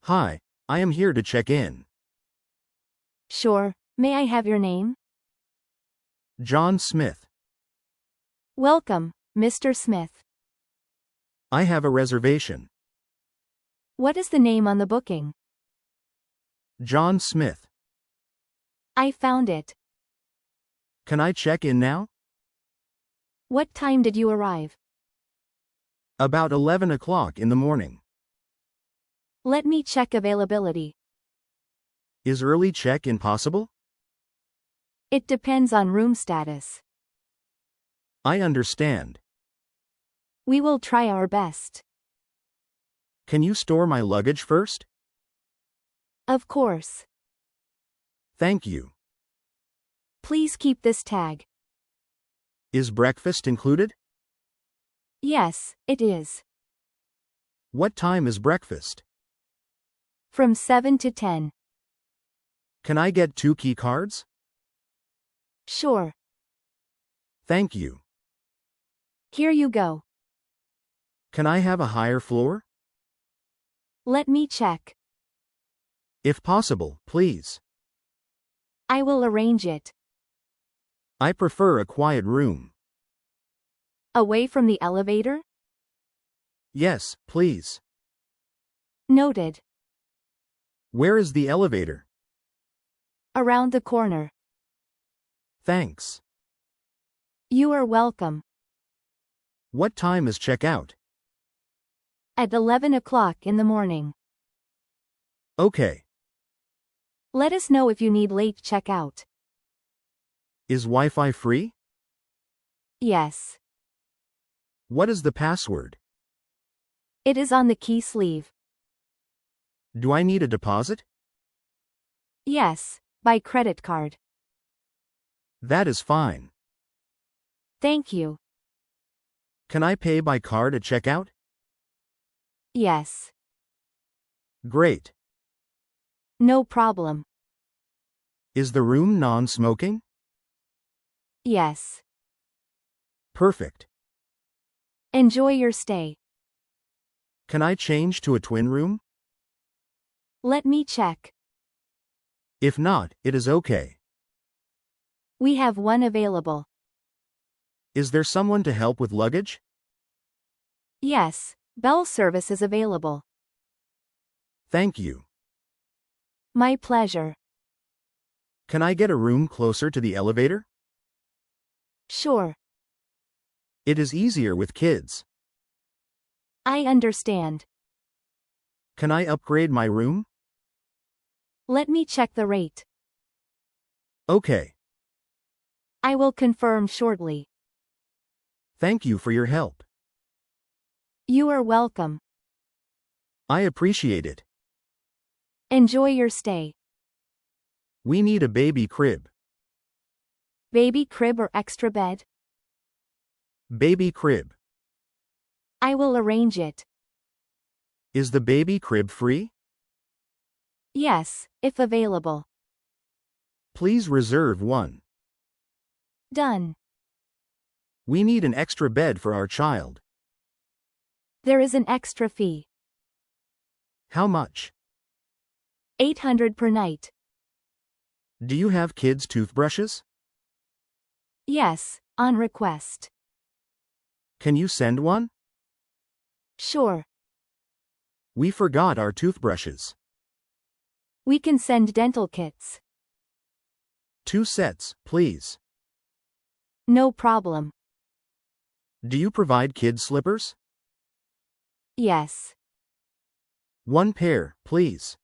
Hi, I am here to check in. Sure, may I have your name? John Smith. Welcome, Mr. Smith. I have a reservation. What is the name on the booking? John Smith. I found it. Can I check in now? What time did you arrive? About 11 o'clock in the morning. Let me check availability. Is early check-in possible? It depends on room status. I understand. We will try our best. Can you store my luggage first? Of course. Thank you. Please keep this tag. Is breakfast included? Yes, it is. What time is breakfast? From 7 to 10. Can I get 2 key cards? Sure. Thank you. Here you go. Can I have a higher floor? Let me check. If possible, please. I will arrange it. I prefer a quiet room. Away from the elevator? Yes, please. Noted. Where is the elevator? Around the corner. Thanks. You are welcome. What time is checkout? At 11 o'clock in the morning. Okay. Let us know if you need late checkout. Is Wi-Fi free? Yes. What is the password? It is on the key sleeve. Do I need a deposit? Yes, by credit card. That is fine. Thank you. Can I pay by card at checkout? Yes. Great. No problem. Is the room non-smoking? Yes. Perfect. Enjoy your stay. Can I change to a twin room? Let me check. If not, it is okay. We have one available. Is there someone to help with luggage? Yes, bell service is available. Thank you. My pleasure. Can I get a room closer to the elevator? Sure. It is easier with kids. I understand. Can I upgrade my room? Let me check the rate. Okay. I will confirm shortly. Thank you for your help. You are welcome. I appreciate it. Enjoy your stay. We need a baby crib. Baby crib or extra bed? Baby crib. I will arrange it. Is the baby crib free? Yes, if available. Please reserve one. Done. We need an extra bed for our child. There is an extra fee. How much? 800 per night. Do you have kids' toothbrushes? Yes, on request. Can you send one? Sure. We forgot our toothbrushes. We can send dental kits. 2 sets, please. No problem. Do you provide kids' slippers? Yes. 1 pair, please.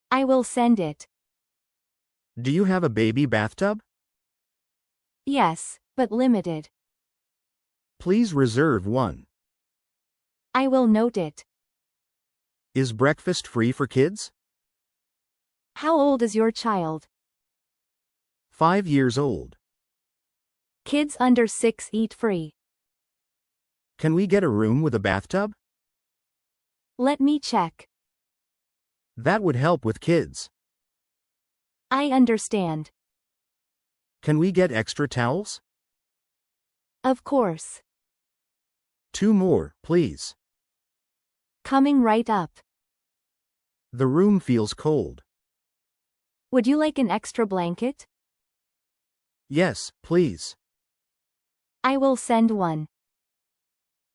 I will send it. Do you have a baby bathtub? Yes, but limited. Please reserve one. I will note it. Is breakfast free for kids? How old is your child? 5 years old. Kids under 6 eat free. Can we get a room with a bathtub? Let me check. That would help with kids. I understand. Can we get extra towels? Of course. 2 more, please. Coming right up. The room feels cold. Would you like an extra blanket? Yes, please. I will send one.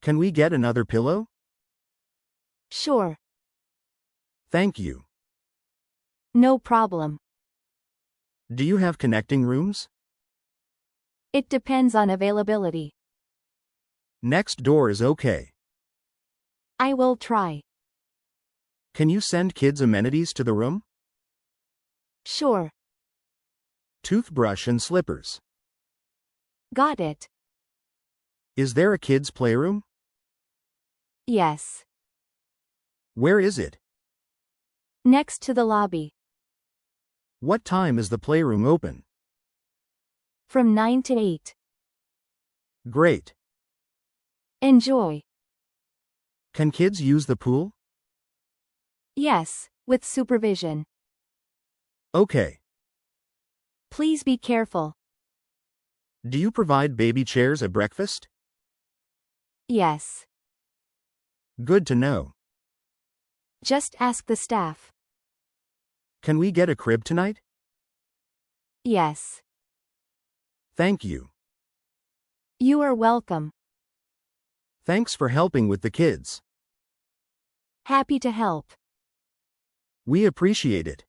Can we get another pillow? Sure. Thank you. No problem. Do you have connecting rooms? It depends on availability. Next door is okay. I will try. Can you send kids amenities to the room? Sure. Toothbrush and slippers. Got it. Is there a kids' playroom? Yes. Where is it? Next to the lobby. What time is the playroom open? From 9 to 8. Great. Enjoy. Can kids use the pool? Yes, with supervision. Okay. Please be careful. Do you provide baby chairs at breakfast? Yes. Good to know. Just ask the staff. Can we get a crib tonight? Yes. Thank you. You are welcome. Thanks for helping with the kids. Happy to help. We appreciate it.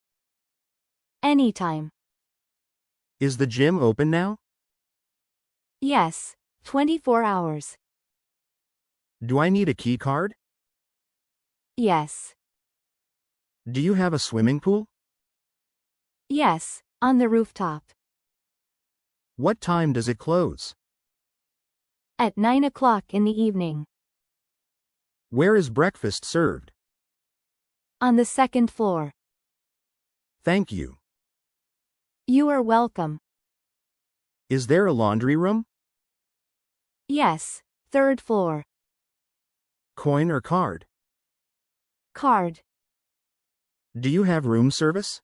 Anytime. Is the gym open now? Yes, 24 hours. Do I need a key card? Yes. Do you have a swimming pool? Yes, on the rooftop. What time does it close? At 9 o'clock in the evening. Where is breakfast served? On the second floor. Thank you. You are welcome. Is there a laundry room? Yes, third floor. Coin or card? Card. Do you have room service?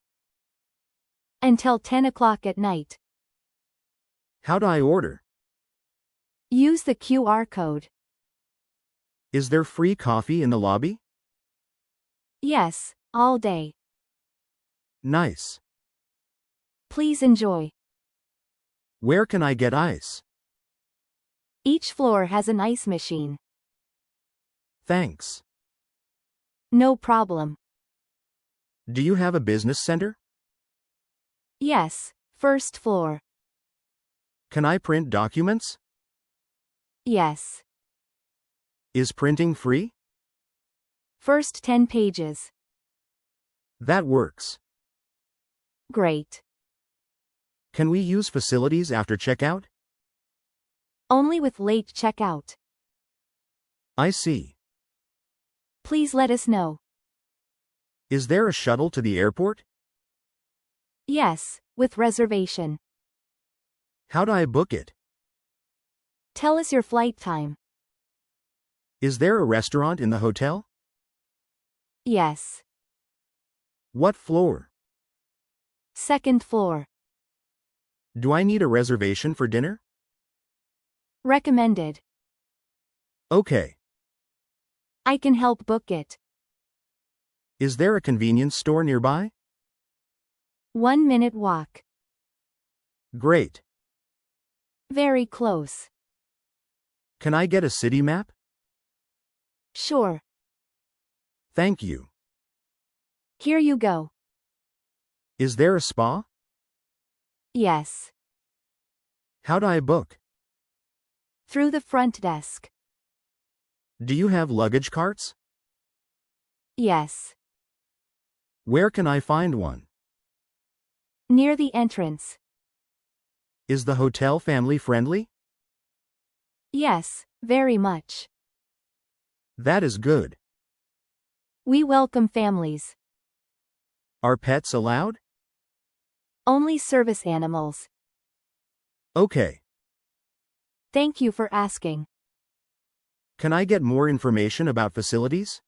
Until 10 o'clock at night. How do I order? Use the QR code. Is there free coffee in the lobby? Yes, all day. Nice. Please enjoy. Where can I get ice? Each floor has an ice machine. Thanks. No problem. Do you have a business center? Yes, first floor. Can I print documents? Yes. Is printing free? First 10 pages. That works. Great. Can we use facilities after checkout? Only with late checkout. I see. Please let us know. Is there a shuttle to the airport? Yes, with reservation. How do I book it? Tell us your flight time. Is there a restaurant in the hotel? Yes. What floor? Second floor. Do I need a reservation for dinner? Recommended. Okay. I can help book it. Is there a convenience store nearby? 1-minute walk. Great. Very close. Can I get a city map? Sure. Thank you. Here you go. Is there a spa? Yes. How do I book? Through the front desk. Do you have luggage carts? Yes. Where can I find one? Near the entrance. Is the hotel family friendly? Yes, very much. That is good. We welcome families. Are pets allowed? Only service animals. Okay. Thank you for asking. Can I get more information about facilities?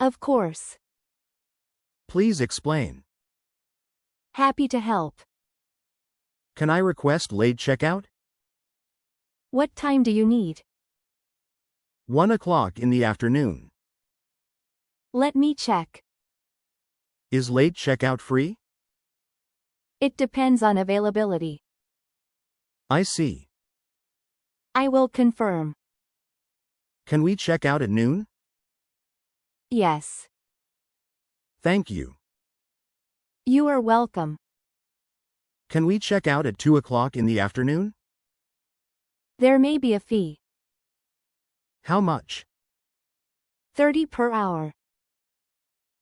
Of course. Please explain. Happy to help. Can I request late checkout? What time do you need? 1 o'clock in the afternoon. Let me check. Is late checkout free? It depends on availability. I see. I will confirm. Can we check out at noon? Yes. Thank you. You are welcome. Can we check out at 2 o'clock in the afternoon? There may be a fee. How much? 30 per hour.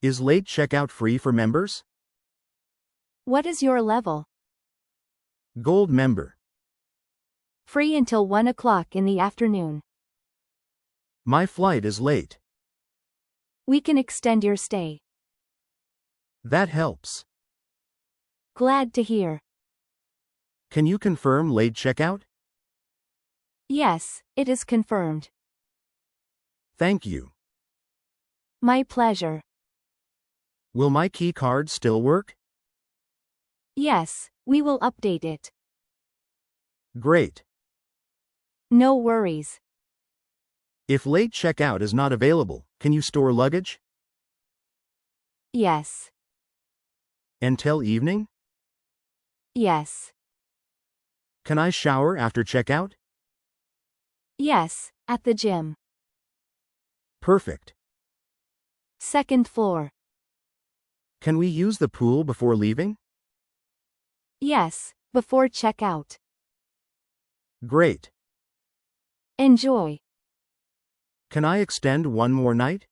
Is late checkout free for members? What is your level? Gold member. Free until 1 o'clock in the afternoon. My flight is late. We can extend your stay. That helps. Glad to hear. Can you confirm late checkout? Yes, it is confirmed. Thank you. My pleasure. Will my key card still work? Yes, we will update it. Great. No worries. If late checkout is not available, can you store luggage? Yes. Until evening? Yes. Can I shower after checkout? Yes, at the gym. Perfect. Second floor. Can we use the pool before leaving? Yes, before checkout. Great. Enjoy. Can I extend one more night?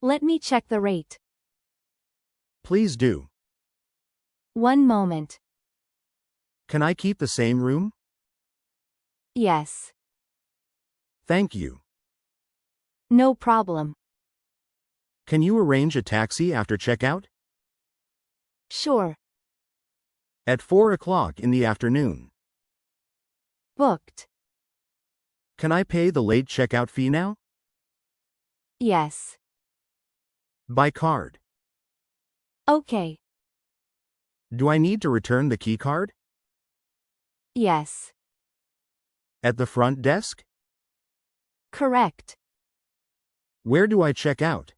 Let me check the rate. Please do. One moment. Can I keep the same room? Yes. Thank you. No problem. Can you arrange a taxi after checkout? Sure. At 4 o'clock in the afternoon. Booked. Can I pay the late checkout fee now? Yes. By card. Okay. Do I need to return the key card? Yes. At the front desk? Correct. Where do I check out?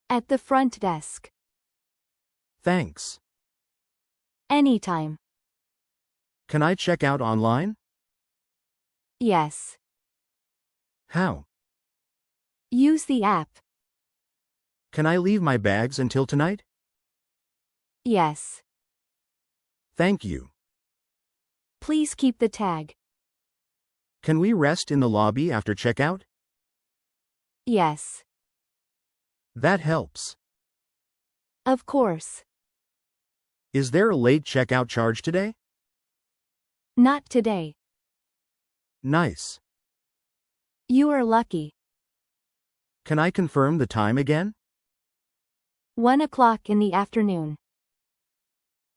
At the front desk. Thanks. Anytime. Can I check out online? Yes. How? Use the app. Can I leave my bags until tonight? Yes. Thank you. Please keep the tag. Can we rest in the lobby after checkout? Yes. That helps. Of course. Is there a late checkout charge today? Not today. Nice. You are lucky. Can I confirm the time again? 1 o'clock in the afternoon.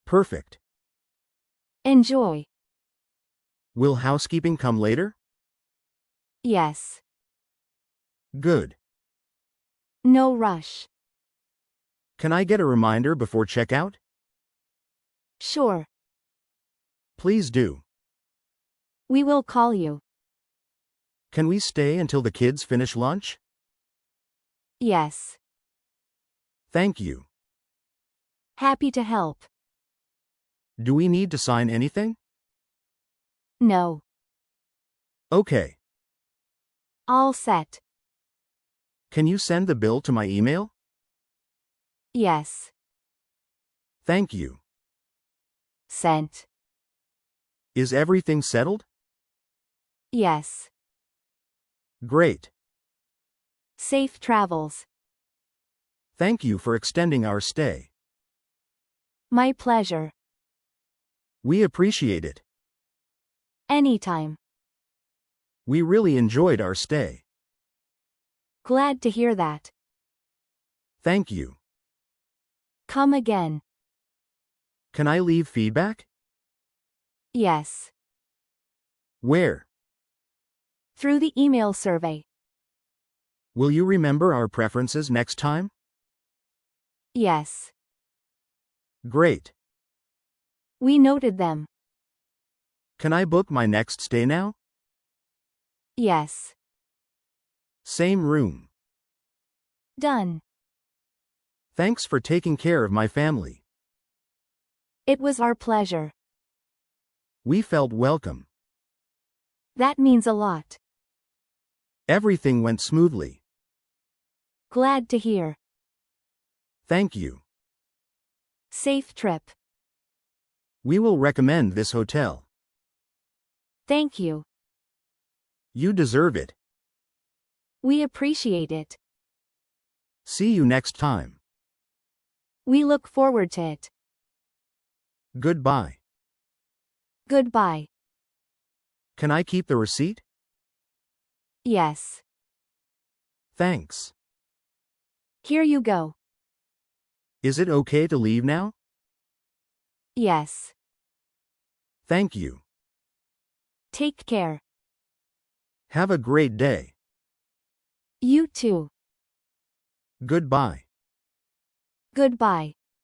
Perfect. Enjoy. Will housekeeping come later? Yes. Good. No rush. Can I get a reminder before checkout? Sure. Please do. We will call you. Can we stay until the kids finish lunch? Yes. Thank you. Happy to help. Do we need to sign anything? No. Okay. All set. Can you send the bill to my email? Yes. Thank you. Sent. Is everything settled? Yes. Great. Safe travels. Thank you for extending our stay. My pleasure. We appreciate it. Anytime. We really enjoyed our stay. Glad to hear that. Thank you. Come again. Can I leave feedback? Yes. Where? Through the email survey. Will you remember our preferences next time? Yes. Great. We noted them. Can I book my next stay now? Yes. Same room. Done. Thanks for taking care of my family. It was our pleasure. We felt welcome. That means a lot. Everything went smoothly. Glad to hear. Thank you. Safe trip. We will recommend this hotel. Thank you. You deserve it. We appreciate it. See you next time. We look forward to it. Goodbye. Goodbye. Can I keep the receipt? Yes. Thanks. Here you go. Is it okay to leave now? Yes. Thank you. Take care. Have a great day. You too. Goodbye. Goodbye.